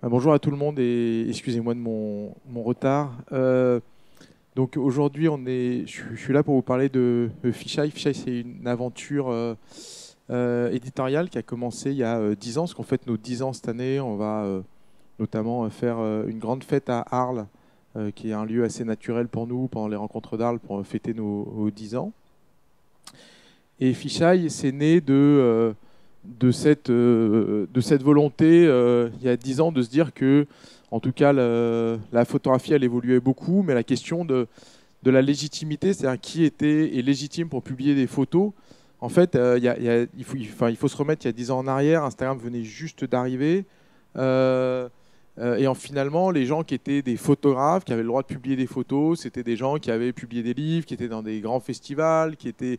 Bonjour à tout le monde et excusez-moi de mon retard. Donc aujourd'hui, je suis là pour vous parler de Fisheye. Fisheye, c'est une aventure éditoriale qui a commencé il y a 10 ans, parce qu'on fête nos 10 ans cette année. On va notamment faire une grande fête à Arles, qui est un lieu assez naturel pour nous pendant les rencontres d'Arles pour fêter nos 10 ans. Et Fisheye, c'est né de cette volonté, il y a 10 ans, de se dire que, en tout cas, la photographie, elle évoluait beaucoup, mais la question de la légitimité, c'est-à-dire qui est légitime pour publier des photos, en fait, il faut se remettre il y a 10 ans en arrière. Instagram venait juste d'arriver. Finalement, les gens qui étaient des photographes, qui avaient le droit de publier des photos, c'était des gens qui avaient publié des livres, qui étaient dans des grands festivals, qui étaient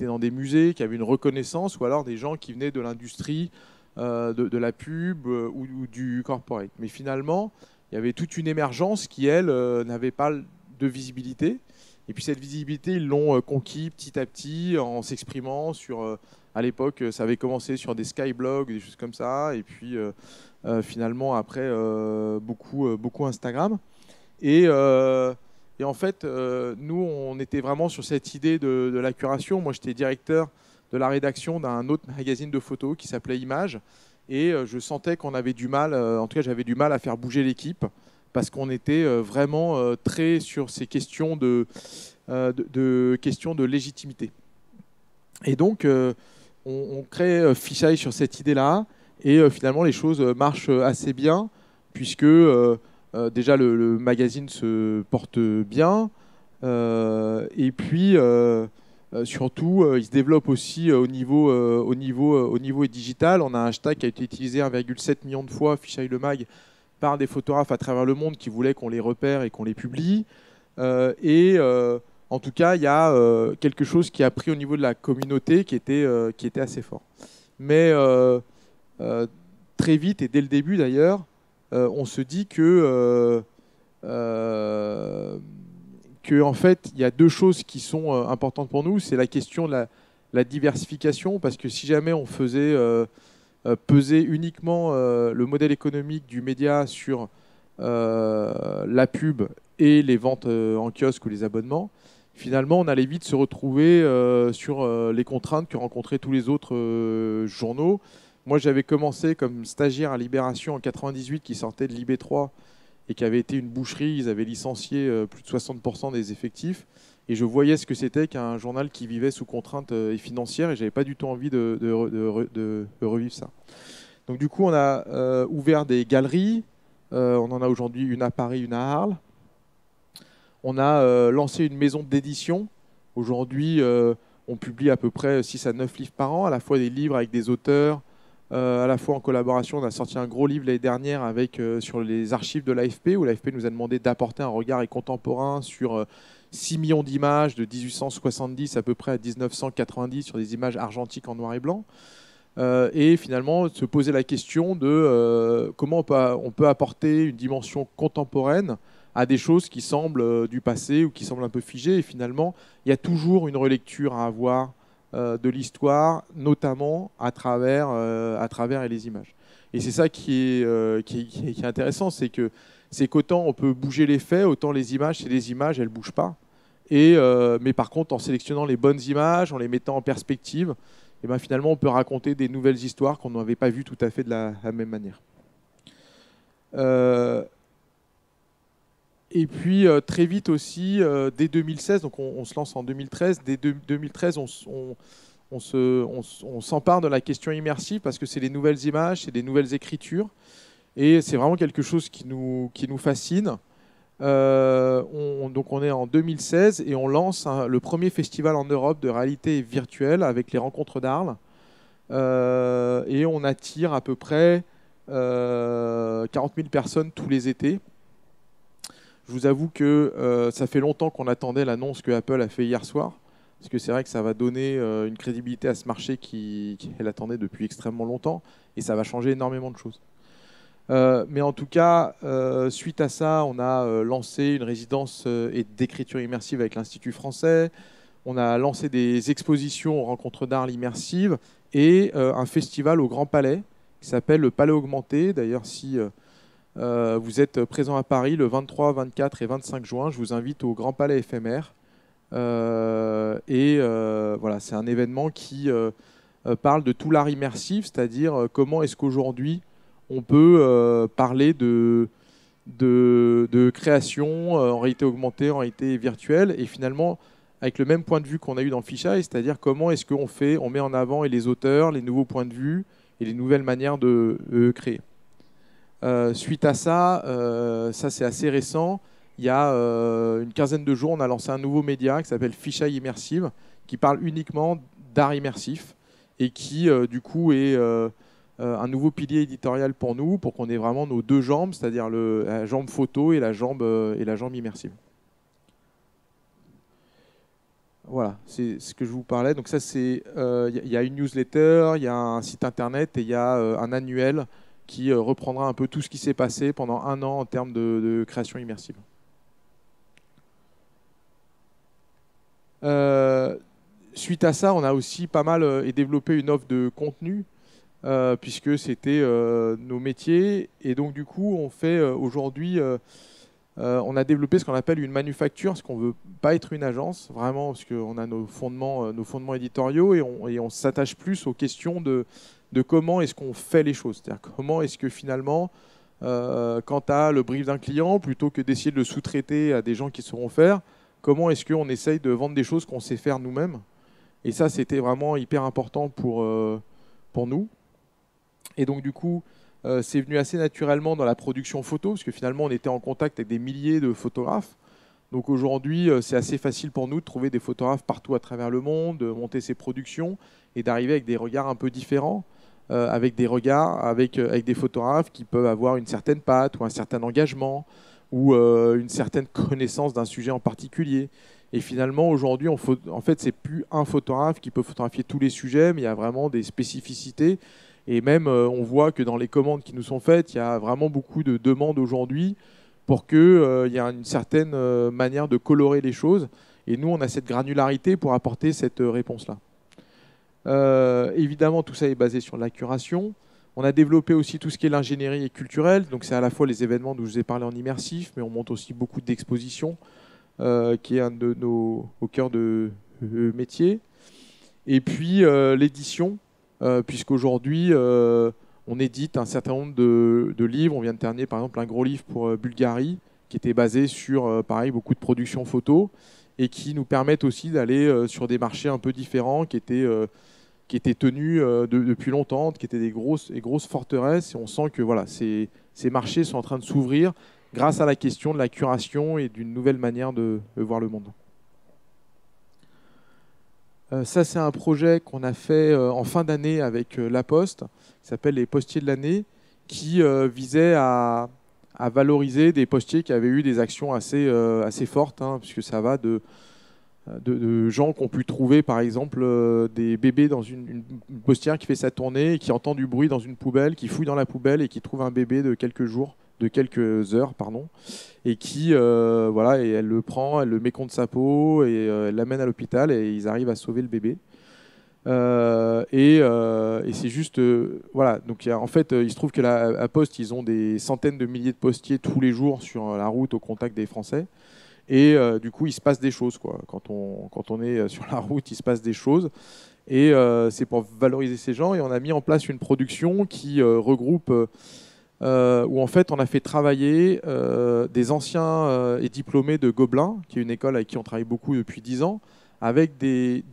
dans des musées, qui avaient une reconnaissance, ou alors des gens qui venaient de l'industrie, de la pub ou du corporate. Mais finalement, il y avait toute une émergence qui, elle, n'avait pas de visibilité. Et puis cette visibilité, ils l'ont conquis petit à petit en s'exprimant sur... à l'époque, ça avait commencé sur des skyblogs, des choses comme ça, et puis... finalement après beaucoup Instagram et en fait nous on était vraiment sur cette idée de la curation. Moi j'étais directeur de la rédaction d'un autre magazine de photos qui s'appelait Images et je sentais qu'on avait du mal, en tout cas j'avais du mal à faire bouger l'équipe parce qu'on était vraiment très sur ces questions questions de légitimité. Et donc on crée Fisheye sur cette idée là. Et finalement, les choses marchent assez bien, puisque déjà le magazine se porte bien. Et puis, surtout, il se développe aussi au niveau digital. On a un hashtag qui a été utilisé 1,7 million de fois, Fisheye le mag, par des photographes à travers le monde qui voulaient qu'on les repère et qu'on les publie. En tout cas, il y a quelque chose qui a pris au niveau de la communauté qui était assez fort. Mais... très vite et dès le début d'ailleurs, on se dit que en fait il y a deux choses qui sont importantes pour nous. C'est la question de la diversification, parce que si jamais on faisait peser uniquement le modèle économique du média sur la pub et les ventes en kiosque ou les abonnements, finalement on allait vite se retrouver sur les contraintes que rencontraient tous les autres journaux. Moi, j'avais commencé comme stagiaire à Libération en 98, qui sortait de Libé 3 et qui avait été une boucherie. Ils avaient licencié plus de 60% des effectifs. Et je voyais ce que c'était qu'un journal qui vivait sous contraintes financières, et je n'avais pas du tout envie de revivre ça. Donc du coup, on a ouvert des galeries. On en a aujourd'hui une à Paris, une à Arles. On a lancé une maison d'édition. Aujourd'hui, on publie à peu près 6 à 9 livres par an, à la fois des livres avec des auteurs, à la fois en collaboration. On a sorti un gros livre l'année dernière sur les archives de l'AFP, où l'AFP nous a demandé d'apporter un regard contemporain sur 6 millions d'images de 1870 à peu près à 1990 sur des images argentiques en noir et blanc. Et finalement, se poser la question de comment on peut apporter une dimension contemporaine à des choses qui semblent du passé ou qui semblent un peu figées. Et finalement, il y a toujours une relecture à avoir de l'histoire, notamment à travers les images. Et c'est ça qui est intéressant, c'est qu'autant on peut bouger les faits, autant les images, elles ne bougent pas. Mais par contre, en sélectionnant les bonnes images, en les mettant en perspective, et ben finalement, on peut raconter des nouvelles histoires qu'on n'avait pas vues tout à fait de la même manière. Et puis très vite aussi, dès 2016, donc on se lance en 2013, dès 2013 on s'empare de la question immersive, parce que c'est des nouvelles images, c'est des nouvelles écritures, et c'est vraiment quelque chose qui nous fascine. Donc on est en 2016 et on lance le premier festival en Europe de réalité virtuelle avec les rencontres d'Arles, et on attire à peu près 40 000 personnes tous les étés. Je vous avoue que ça fait longtemps qu'on attendait l'annonce que Apple a fait hier soir, parce que c'est vrai que ça va donner une crédibilité à ce marché qu'elle attendait depuis extrêmement longtemps, et ça va changer énormément de choses. Mais en tout cas, suite à ça, on a lancé une résidence d'écriture immersive avec l'Institut français. On a lancé des expositions aux rencontres d'art immersives et un festival au Grand Palais qui s'appelle le Palais Augmenté. D'ailleurs, si vous êtes présent à Paris le 23, 24 et 25 juin, je vous invite au Grand Palais éphémère. Voilà, c'est un événement qui parle de tout l'art immersif, c'est-à-dire comment est-ce qu'aujourd'hui on peut parler de création en réalité augmentée, en réalité virtuelle, et finalement avec le même point de vue qu'on a eu dans le Fisheye, c'est-à-dire comment est-ce on met en avant et les auteurs, les nouveaux points de vue et les nouvelles manières de créer. Suite à ça, ça c'est assez récent, il y a une quinzaine de jours, on a lancé un nouveau média qui s'appelle Fisheye Immersive, qui parle uniquement d'art immersif et qui du coup est un nouveau pilier éditorial pour nous, pour qu'on ait vraiment nos deux jambes, c'est-à-dire la jambe photo et la jambe immersive. Voilà, c'est ce que je vous parlais. Donc ça, c'est y a une newsletter, il y a un site internet et il y a un annuel qui reprendra un peu tout ce qui s'est passé pendant un an en termes de création immersive. Suite à ça, on a aussi pas mal développé une offre de contenu puisque c'était nos métiers. Et donc du coup, on fait aujourd'hui, on a développé ce qu'on appelle une manufacture, parce qu'on ne veut pas être une agence, vraiment, parce qu'on a nos fondements éditoriaux et on s'attache plus aux questions de comment est-ce qu'on fait les choses. C'est-à-dire comment est-ce que finalement, quand tu as le brief d'un client, plutôt que d'essayer de le sous-traiter à des gens qui sauront faire, comment est-ce qu'on essaye de vendre des choses qu'on sait faire nous-mêmes. Et ça, c'était vraiment hyper important pour nous. Et donc du coup, c'est venu assez naturellement dans la production photo, parce que finalement, on était en contact avec des milliers de photographes. Donc aujourd'hui, c'est assez facile pour nous de trouver des photographes partout à travers le monde, de monter ces productions et d'arriver avec des regards un peu différents, avec des photographes qui peuvent avoir une certaine patte ou un certain engagement ou une certaine connaissance d'un sujet en particulier. Et finalement, aujourd'hui, en fait, c'est plus un photographe qui peut photographier tous les sujets, mais il y a vraiment des spécificités. Et même, on voit que dans les commandes qui nous sont faites, il y a vraiment beaucoup de demandes aujourd'hui pour qu'il y ait une certaine manière de colorer les choses. Et nous, on a cette granularité pour apporter cette réponse-là. Évidemment, tout ça est basé sur la curation. On a développé aussi tout ce qui est l'ingénierie culturelle. Donc, c'est à la fois les événements dont je vous ai parlé en immersif, mais on monte aussi beaucoup d'expositions, qui est un de au cœur de métier. Et puis, l'édition, puisqu'aujourd'hui, on édite un certain nombre de livres. On vient de terminer, par exemple, un gros livre pour Bulgarie, qui était basé sur, pareil, beaucoup de productions photos, et qui nous permettent aussi d'aller sur des marchés un peu différents, qui étaient tenus depuis longtemps, qui étaient des grosses forteresses. Et on sent que voilà, ces marchés sont en train de s'ouvrir grâce à la question de la curation et d'une nouvelle manière de voir le monde. Ça, c'est un projet qu'on a fait en fin d'année avec La Poste, qui s'appelle les Postiers de l'année, qui visait à valoriser des postiers qui avaient eu des actions assez fortes, hein, puisque ça va de gens qui ont pu trouver, par exemple, des bébés dans une postière qui fait sa tournée, et qui entend du bruit dans une poubelle, qui fouille dans la poubelle et qui trouve un bébé de quelques heures, et qui, voilà, et elle le prend, elle le met contre sa peau, et elle l'amène à l'hôpital, et ils arrivent à sauver le bébé. Et c'est juste, voilà. Donc en fait, il se trouve que la Poste, ils ont des centaines de milliers de postiers tous les jours sur la route au contact des Français. Et du coup, il se passe des choses, quoi. Quand on est sur la route, il se passe des choses. Et c'est pour valoriser ces gens. Et on a mis en place une production qui regroupe, où en fait, on a fait travailler des anciens et diplômés de Gobelin, qui est une école avec qui on travaille beaucoup depuis 10 ans, avec des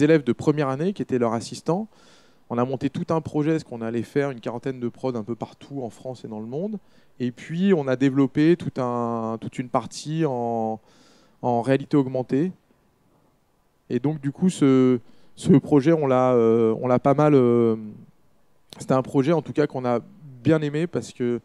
élèves de première année qui étaient leurs assistants. On a monté tout un projet, parce qu'on allait faire une quarantaine de prods un peu partout en France et dans le monde. Et puis, on a développé toute une partie en réalité augmentée. Et donc, du coup, ce projet, on l'a pas mal... c'était un projet, en tout cas, qu'on a bien aimé, parce que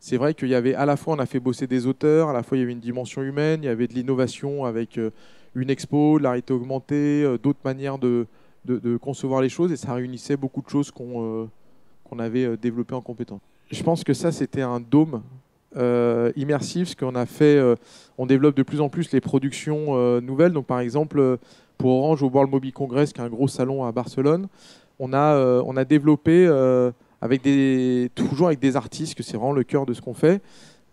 c'est vrai qu'il y avait, à la fois, on a fait bosser des auteurs, à la fois, il y avait une dimension humaine, il y avait de l'innovation avec une expo, de la réalité augmentée, d'autres manières de concevoir les choses, et ça réunissait beaucoup de choses qu'on avait développées en compétences. Je pense que ça, c'était un dôme immersif, ce qu'on a fait, on développe de plus en plus les productions nouvelles. Donc par exemple, pour Orange au World Mobile Congress, qui est un gros salon à Barcelone, on a développé toujours avec des artistes, que c'est vraiment le cœur de ce qu'on fait,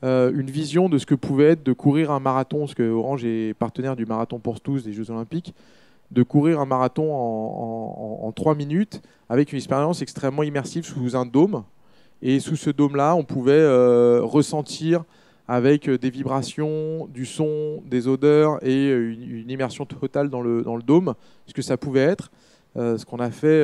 une vision de ce que pouvait être de courir un marathon, parce que Orange est partenaire du Marathon pour tous des Jeux Olympiques, de courir un marathon en 3 minutes avec une expérience extrêmement immersive sous un dôme. Et sous ce dôme-là, on pouvait ressentir avec des vibrations, du son, des odeurs et une immersion totale dans le dôme, ce que ça pouvait être. Ce qu'on a fait,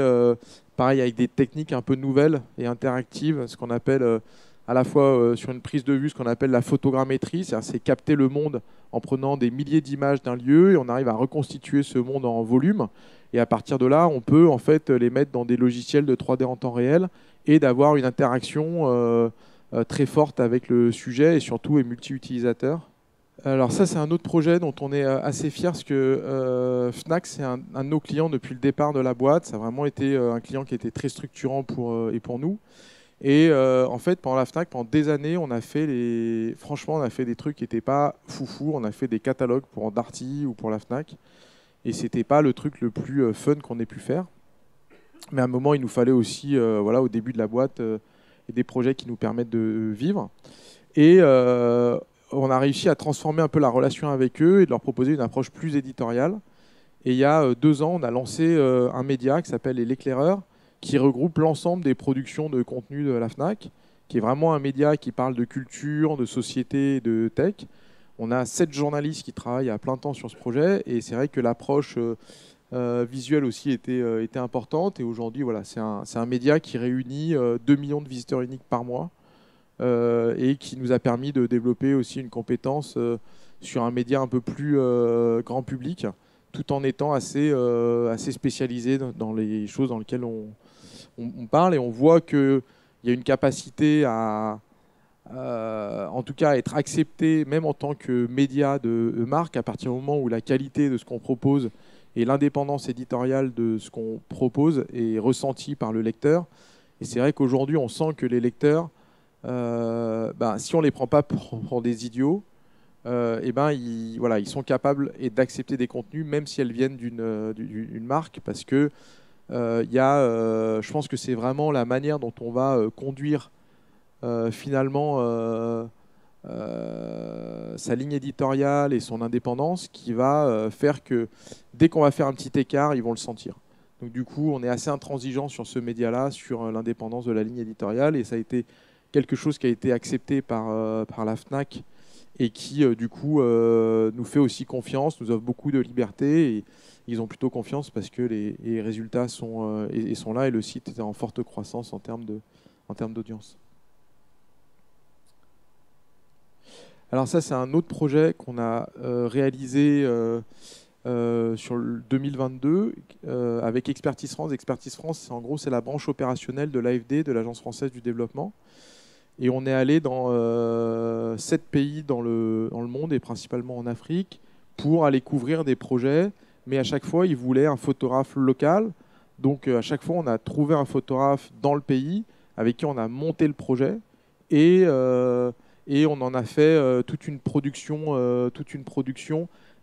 pareil, avec des techniques un peu nouvelles et interactives, ce qu'on appelle à la fois sur une prise de vue, ce qu'on appelle la photogrammétrie, c'est capter le monde en prenant des milliers d'images d'un lieu et on arrive à reconstituer ce monde en volume. Et à partir de là, on peut en fait les mettre dans des logiciels de 3D en temps réel et d'avoir une interaction très forte avec le sujet et surtout est multi-utilisateur. Alors ça, c'est un autre projet dont on est assez fier parce que Fnac, c'est un de nos clients depuis le départ de la boîte. Ça a vraiment été un client qui était très structurant pour nous. Et en fait, pendant la Fnac, pendant des années, franchement, on a fait des trucs qui n'étaient pas foufou. On a fait des catalogues pour Darty ou pour la Fnac. Et c'était pas le truc le plus fun qu'on ait pu faire. Mais à un moment, il nous fallait aussi, voilà, au début de la boîte, des projets qui nous permettent de vivre. Et on a réussi à transformer un peu la relation avec eux et de leur proposer une approche plus éditoriale. Et il y a 2 ans, on a lancé un média qui s'appelle L'Éclaireur, qui regroupe l'ensemble des productions de contenu de la Fnac, qui est vraiment un média qui parle de culture, de société, de tech. On a 7 journalistes qui travaillent à plein temps sur ce projet, et c'est vrai que l'approche visuelle aussi était importante. Et aujourd'hui, voilà, c'est un média qui réunit 2 millions de visiteurs uniques par mois, et qui nous a permis de développer aussi une compétence sur un média un peu plus grand public, tout en étant assez spécialisé dans les choses dans lesquelles on parle. Et on voit qu'il y a une capacité en tout cas à être accepté, même en tant que média de marque, à partir du moment où la qualité de ce qu'on propose et l'indépendance éditoriale de ce qu'on propose est ressentie par le lecteur. Et c'est vrai qu'aujourd'hui, on sent que les lecteurs, si on ne les prend pas pour des idiots, ils sont capables d'accepter des contenus, même si elles viennent d'une marque, parce que je pense que c'est vraiment la manière dont on va conduire finalement sa ligne éditoriale et son indépendance qui va faire que dès qu'on va faire un petit écart, ils vont le sentir. Donc du coup, on est assez intransigeant sur ce média-là, sur l'indépendance de la ligne éditoriale, et ça a été quelque chose qui a été accepté par la Fnac et qui du coup nous fait aussi confiance, nous offre beaucoup de liberté, et ils ont plutôt confiance parce que les résultats sont là et le site est en forte croissance en termes d'audience. Alors ça, c'est un autre projet qu'on a réalisé sur le 2022 avec Expertise France. Expertise France, c'est la branche opérationnelle de l'AFD, de l'Agence française du développement. Et on est allé dans 7 pays dans le monde, et principalement en Afrique, pour aller couvrir des projets. Mais à chaque fois, ils voulaient un photographe local. Donc à chaque fois, on a trouvé un photographe dans le pays avec qui on a monté le projet. Et on en a fait toute une production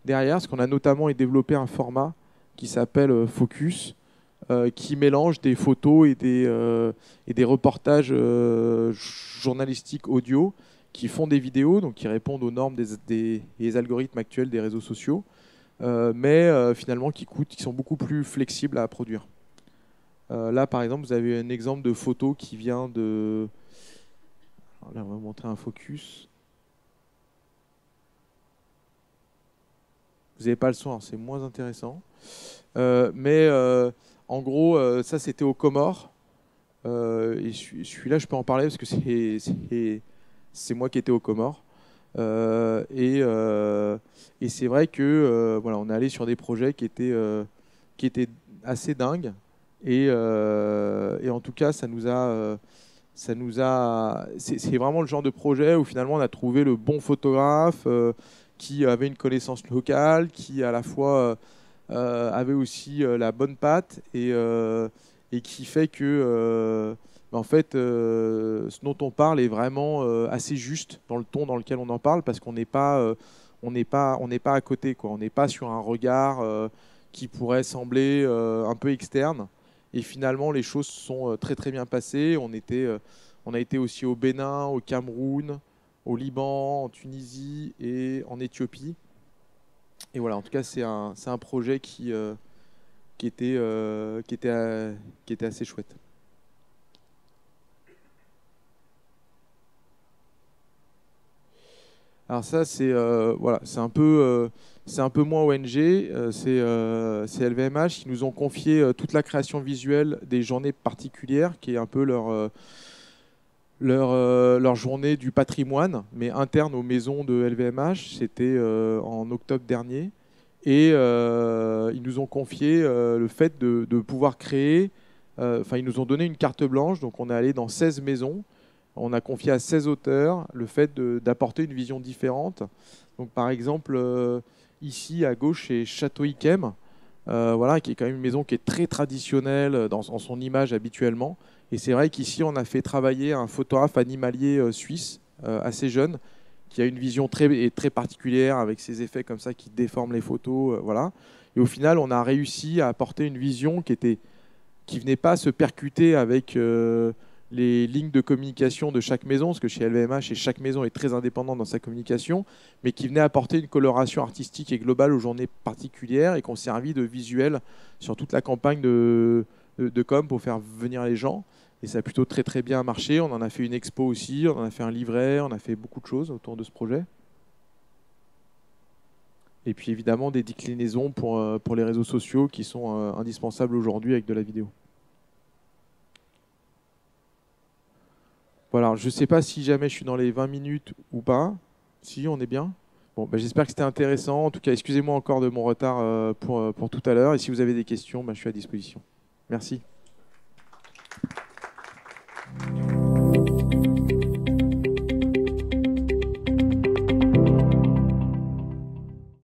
derrière, parce qu'on a notamment développé un format qui s'appelle Focus, qui mélange des photos et des reportages journalistiques audio qui font des vidéos, donc qui répondent aux normes des algorithmes actuels des réseaux sociaux, mais finalement qui sont beaucoup plus flexibles à produire. Là, par exemple, vous avez un exemple de photo qui vient de... Alors là, on va vous montrer un focus. Vous n'avez pas le son, alors c'est moins intéressant. Mais en gros, ça c'était aux Comores. Et celui-là, je peux en parler parce que c'est moi qui étais aux Comores. Et c'est vrai que voilà, on est allé sur des projets qui étaient assez dingues. Et en tout cas, c'est vraiment le genre de projet où finalement on a trouvé le bon photographe qui avait une connaissance locale, qui à la fois avait aussi la bonne patte, et qui fait que Mais en fait, ce dont on parle est vraiment assez juste dans le ton dans lequel on en parle, parce qu'on n'est pas, on n'est pas à côté, quoi. On n'est pas sur un regard qui pourrait sembler un peu externe. Et finalement, les choses sont très très bien passées. On a été aussi au Bénin, au Cameroun, au Liban, en Tunisie et en Éthiopie. Et voilà, en tout cas, c'est un projet qui était, qui était assez chouette. Alors ça, voilà, c'est un peu moins ONG, c'est LVMH. Ils nous ont confié toute la création visuelle des journées particulières, qui est un peu leur journée du patrimoine, mais interne aux maisons de LVMH. C'était en octobre dernier. Et ils nous ont confié le fait de pouvoir créer, enfin ils nous ont donné une carte blanche, donc on est allé dans 16 maisons. On a confié à 16 auteurs le fait d'apporter une vision différente. Donc, par exemple, ici à gauche, c'est Château Yquem, voilà, qui est quand même une maison qui est très traditionnelle en son image habituellement. Et c'est vrai qu'ici, on a fait travailler un photographe animalier suisse, assez jeune, qui a une vision très particulière avec ses effets comme ça qui déforment les photos. Voilà. Et au final, on a réussi à apporter une vision qui venait pas se percuter avec les lignes de communication de chaque maison, parce que chez LVMH, chaque maison est très indépendante dans sa communication, mais qui venait apporter une coloration artistique et globale aux journées particulières et qui ont servi de visuel sur toute la campagne de com pour faire venir les gens. Et ça a plutôt très très bien marché. On en a fait une expo aussi, on en a fait un livret, on a fait beaucoup de choses autour de ce projet. Et puis évidemment des déclinaisons pour les réseaux sociaux qui sont indispensables aujourd'hui avec de la vidéo. Voilà, je ne sais pas si jamais je suis dans les 20 minutes ou pas. Si, on est bien. Bon, bah, j'espère que c'était intéressant. En tout cas, excusez-moi encore de mon retard pour tout à l'heure. Et si vous avez des questions, bah, je suis à disposition. Merci.